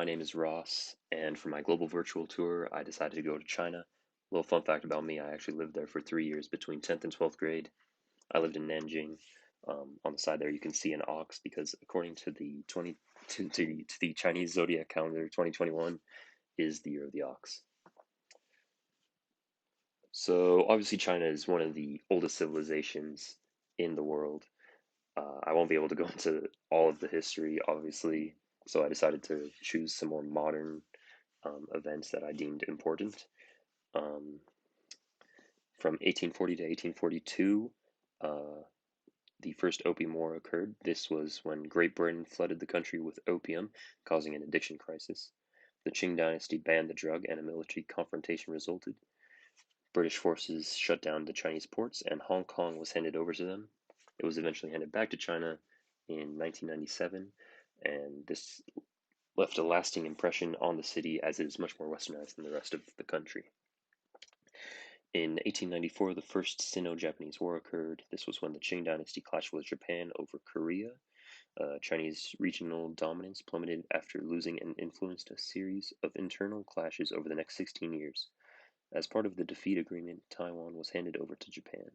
My name is Ross, and for my global virtual tour, I decided to go to China. A little fun fact about me, I actually lived there for 3 years between 10th and 12th grade. I lived in Nanjing. On the side there, you can see an ox because according to the 20 to the Chinese zodiac calendar, 2021 is the year of the ox. So obviously, China is one of the oldest civilizations in the world. I won't be able to go into all of the history, obviously, so I decided to choose some more modern events that I deemed important. Um, from 1840 to 1842, uh, the first Opium War occurred. This was when Great Britain flooded the country with opium, causing an addiction crisis. The Qing dynasty banned the drug, and a military confrontation resulted. British forces shut down the Chinese ports, and Hong Kong was handed over to them. It was eventually handed back to China in 1997, and this left a lasting impression on the city as it is much more westernized than the rest of the country. In 1894, the First Sino-Japanese War occurred. This was when the Qing dynasty clashed with Japan over Korea. Chinese regional dominance plummeted after losing and influenced a series of internal clashes over the next 16 years. As part of the defeat agreement, Taiwan was handed over to Japan.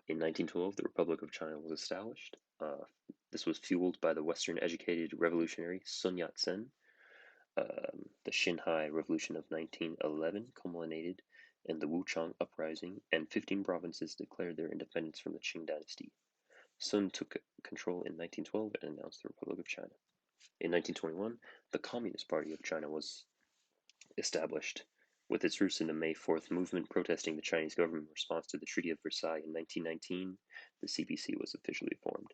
In 1912, the Republic of China was established. This was fueled by the Western educated revolutionary Sun Yat sen. The Xinhai Revolution of 1911 culminated in the Wuchang Uprising, and 15 provinces declared their independence from the Qing dynasty. Sun took control in 1912 and announced the Republic of China. In 1921, the Communist Party of China was established, with its roots in the May 4th movement protesting the Chinese government response to the Treaty of Versailles in 1919. The CPC was officially formed.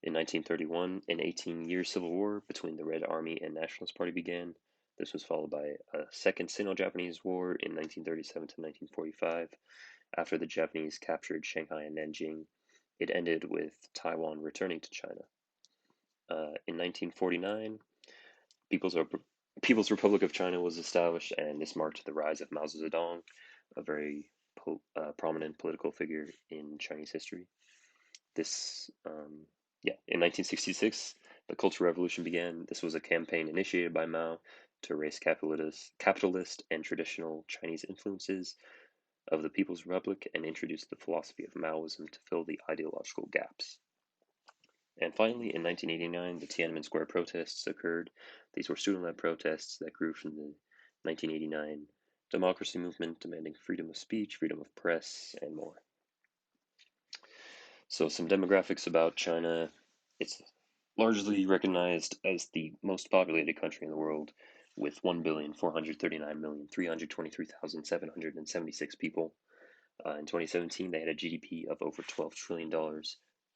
In 1931, an 18-year civil war between the Red Army and Nationalist Party began. This was followed by a second Sino-Japanese War in 1937 to 1945. After the Japanese captured Shanghai and Nanjing, it ended with Taiwan returning to China. In 1949, People's, People's Republic of China was established, and this marked the rise of Mao Zedong, a very prominent political figure in Chinese history. In 1966, the Cultural Revolution began. This was a campaign initiated by Mao to erase capitalist and traditional Chinese influences of the People's Republic and introduce the philosophy of Maoism to fill the ideological gaps. And finally, in 1989, the Tiananmen Square protests occurred. These were student-led protests that grew from the 1989 democracy movement demanding freedom of speech, freedom of press, and more. So some demographics about China. It's largely recognized as the most populated country in the world, with 1,439,323,776 people. In 2017, they had a GDP of over $12 trillion.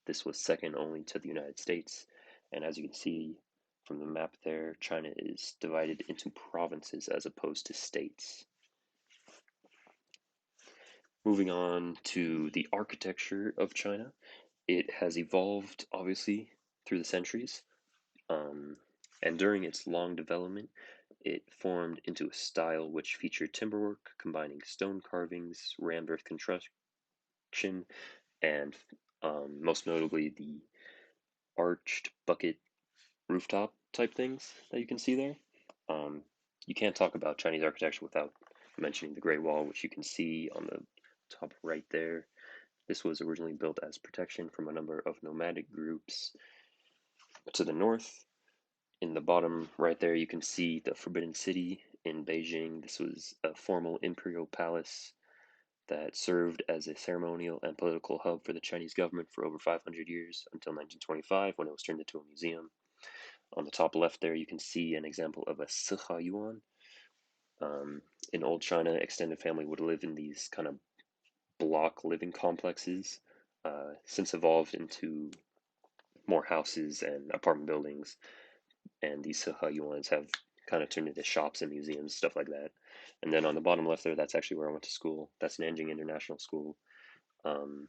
This was second only to the United States. And as you can see from the map there, China is divided into provinces as opposed to states. Moving on to the architecture of China, it has evolved obviously through the centuries. And during its long development, it formed into a style which featured timberwork combining stone carvings, rammed earth construction, and most notably the arched bucket rooftop type things that you can see there. Um, you can't talk about Chinese architecture without mentioning the Great Wall, which you can see on the top right there. This was originally built as protection from a number of nomadic groups to the north. In the bottom right there, you can see the Forbidden City in Beijing. This was a formal imperial palace that served as a ceremonial and political hub for the Chinese government for over 500 years until 1925 when it was turned into a museum. On the top left there, you can see an example of a Siha Yuan. In old China, extended family would live in these kind of block living complexes, since evolved into more houses and apartment buildings, and these Siha Yuans have kind of turned into shops and museums, stuff like that. And then on the bottom left there, that's actually where I went to school. That's Nanjing International School. Um,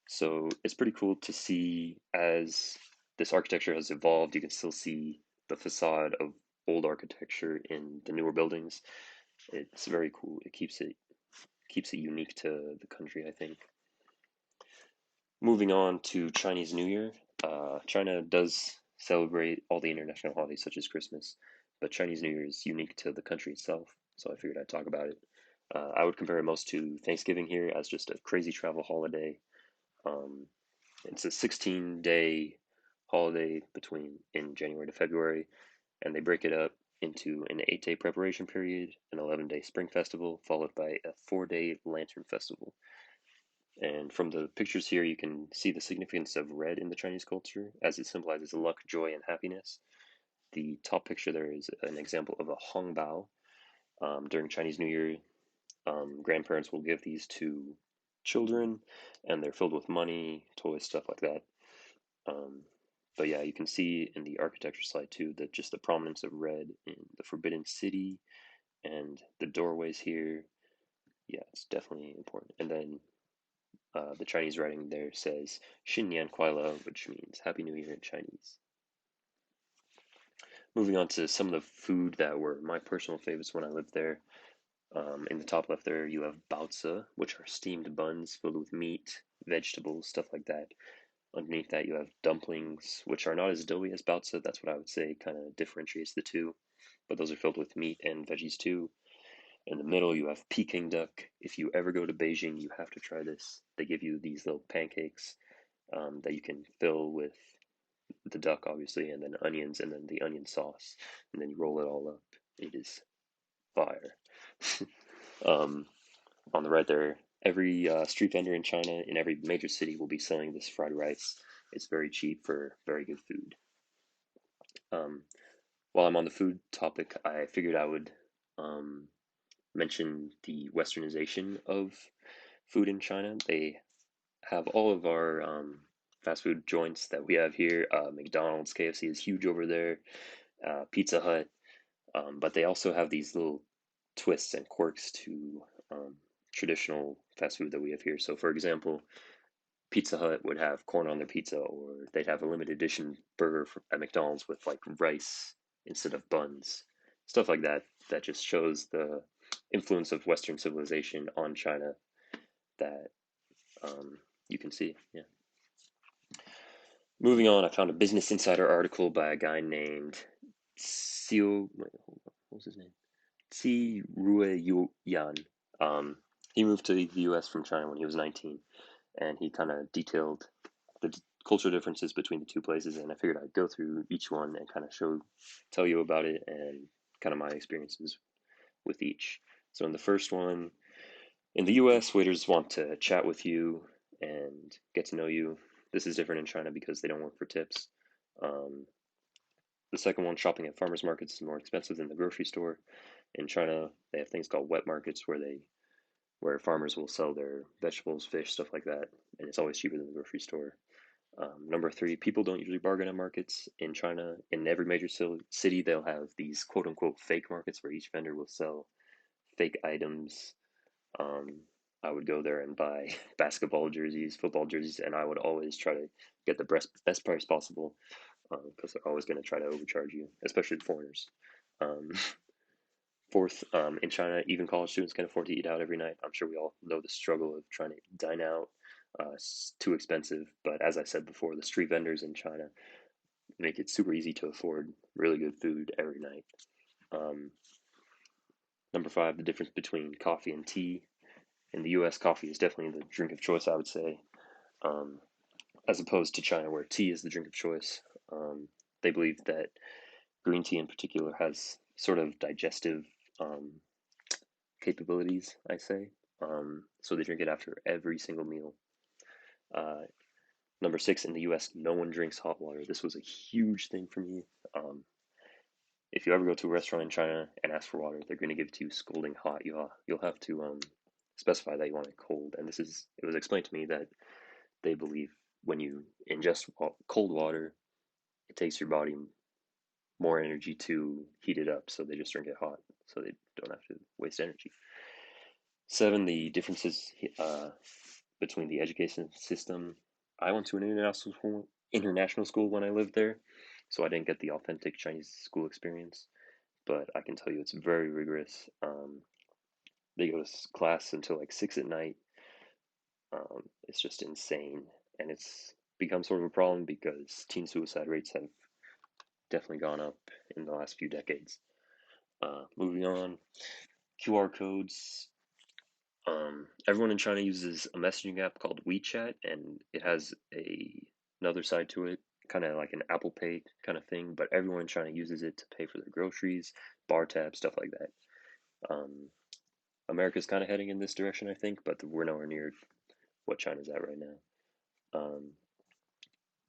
so it's pretty cool to see as this architecture has evolved, you can still see the facade of old architecture in the newer buildings. It's very cool. It keeps it unique to the country, I think. Moving on to Chinese New Year. China does celebrate all the international holidays such as Christmas, but Chinese New Year is unique to the country itself, so I figured I'd talk about it. I would compare it most to Thanksgiving here as just a crazy travel holiday. Um, it's a 16-day holiday between in January to February, and they break it up into an 8-day preparation period, an 11-day spring festival, followed by a 4-day lantern festival. And from the pictures here, you can see the significance of red in the Chinese culture as it symbolizes luck, joy, and happiness. The top picture there is an example of a hongbao. During Chinese New Year, grandparents will give these to children, and they're filled with money, toys, stuff like that. Um, but yeah, you can see in the architecture slide too that just the prominence of red in the Forbidden City and the doorways here. Yeah, it's definitely important. And then the Chinese writing there says "Xin Nian Kuai Le," which means Happy New Year in Chinese. Moving on to some of the food that were my personal favorites when I lived there. In the top left there, you have baozi, which are steamed buns filled with meat, vegetables, stuff like that. Underneath that, you have dumplings, which are not as doughy as baozi. That's what I would say kind of differentiates the two. But those are filled with meat and veggies too. In the middle, you have Peking duck. If you ever go to Beijing, you have to try this. They give you these little pancakes that you can fill with the duck, obviously, and then onions, and then the onion sauce, and then you roll it all up. It is fire. um, on the right there, every street vendor in China, in every major city, will be selling this fried rice. It's very cheap for very good food. Um, while I'm on the food topic, I figured I would um, mention the westernization of food in China. They have all of our fast food joints that we have here. McDonald's, KFC is huge over there. Pizza Hut, but they also have these little twists and quirks to traditional fast food that we have here. So, for example, Pizza Hut would have corn on their pizza, or they'd have a limited edition burger at McDonald's with like rice instead of buns, stuff like that. That just shows the influence of Western civilization on China that um, you can see. Yeah. Moving on, I found a Business Insider article by a guy named Xiu. Wait, hold on, what was his name? Qi Rue Yan. Um, he moved to the U.S. from China when he was 19, and he kind of detailed the cultural differences between the two places. And I figured I'd go through each one and kind of tell you about it, and kind of my experiences with each. So in the first one, in the US, waiters want to chat with you and get to know you. This is different in China because they don't work for tips. Um, the second one, shopping at farmers markets is more expensive than the grocery store. In China, they have things called wet markets where farmers will sell their vegetables, fish, stuff like that, and it's always cheaper than the grocery store. Number three, people don't usually bargain at markets in China. In every major city, they'll have these quote unquote fake markets where each vendor will sell fake items. um, I would go there and buy basketball jerseys, football jerseys, and I would always try to get the best price possible because they're always going to try to overcharge you, especially the foreigners. Um, fourth, in China, even college students can afford to eat out every night. I'm sure we all know the struggle of trying to dine out. It's too expensive, but as I said before, the street vendors in China make it super easy to afford really good food every night. Um, Number five, the difference between coffee and tea. In the US, coffee is definitely the drink of choice, I would say, um, as opposed to China, where tea is the drink of choice. They believe that green tea in particular has sort of digestive um, capabilities, I say. So they drink it after every single meal. Uh, Number six, in the US, no one drinks hot water. This was a huge thing for me. Um, if you ever go to a restaurant in China and ask for water, they're going to give it to you scalding hot. You'll have to specify that you want it cold. And it was explained to me that they believe when you ingest cold water, it takes your body more energy to heat it up, so they just drink it hot, so they don't have to waste energy. Seven, the differences between the education system. I went to an international school when I lived there, so I didn't get the authentic Chinese school experience, but I can tell you it's very rigorous. They go to class until like 6 at night. It's just insane, and it's become sort of a problem because teen suicide rates have definitely gone up in the last few decades. Moving on, QR codes. Everyone in China uses a messaging app called WeChat, and it has another side to it, kind of like an Apple Pay kind of thing. But everyone in China uses it to pay for their groceries, bar tabs, stuff like that. Um, America's kind of heading in this direction, I think, but we're nowhere near what China's at right now. Um,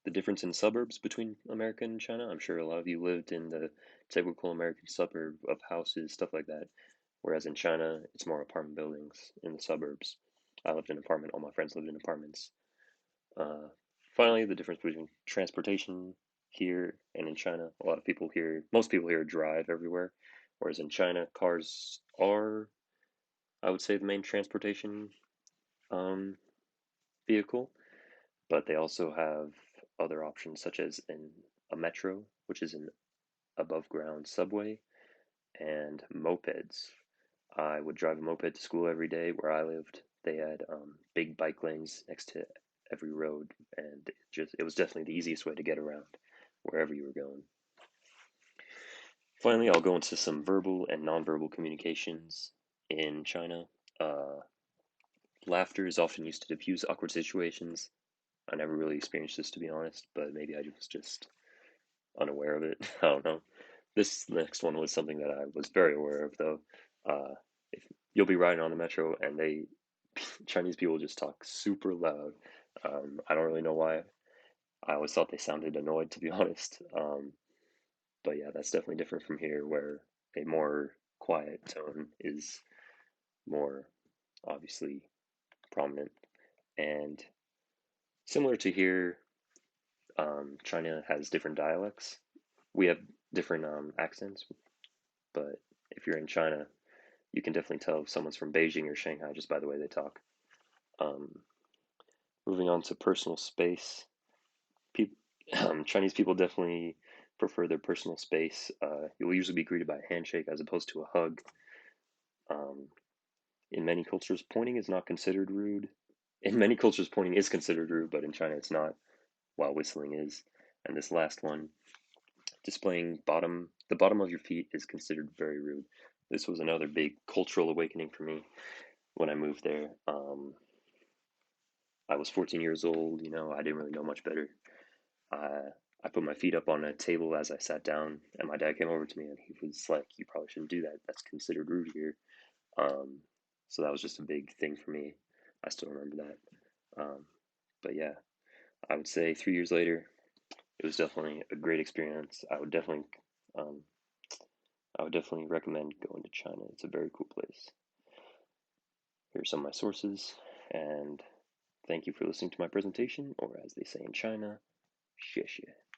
the difference in suburbs between America and China, I'm sure a lot of you lived in the typical American suburb of houses, stuff like that. Whereas in China, it's more apartment buildings in the suburbs. I lived in an apartment, all my friends lived in apartments. Uh, Finally, the difference between transportation here and in China. A lot of people here, most people here drive everywhere, whereas in China, cars are, I would say, the main transportation um, vehicle, but they also have other options such as a metro, which is an above ground subway, and mopeds. I would drive a moped to school every day where I lived. They had big bike lanes next to every road, and it was definitely the easiest way to get around wherever you were going. Finally, I'll go into some verbal and nonverbal communications in China. Uh, Laughter is often used to diffuse awkward situations. I never really experienced this, to be honest, but maybe I was just unaware of it. I don't know. This next one was something that I was very aware of, though. If you'll be riding on the metro and Chinese people just talk super loud. I don't really know why. I always thought they sounded annoyed, to be honest. But yeah, that's definitely different from here, where a more quiet tone is more obviously prominent. And similar to here, China has different dialects. We have different accents, but if you're in China, you can definitely tell if someone's from Beijing or Shanghai just by the way they talk. Um, Moving on to personal space, peop Chinese people definitely prefer their personal space. You'll usually be greeted by a handshake as opposed to a hug. Um, in many cultures, pointing is not considered rude. In many cultures, pointing is considered rude, but in China, it's not, while whistling is. And this last one, displaying the bottom of your feet is considered very rude. This was another big cultural awakening for me when I moved there. I was 14 years old, I didn't really know much better. Uh, I put my feet up on a table as I sat down, and my dad came over to me and he was like, "You probably shouldn't do that. That's considered rude here." Um, so that was just a big thing for me. I still remember that. But yeah, I would say 3 years later, it was definitely a great experience. Um, I would definitely recommend going to China. It's a very cool place. Here are some of my sources, and thank you for listening to my presentation, or as they say in China, 谢谢.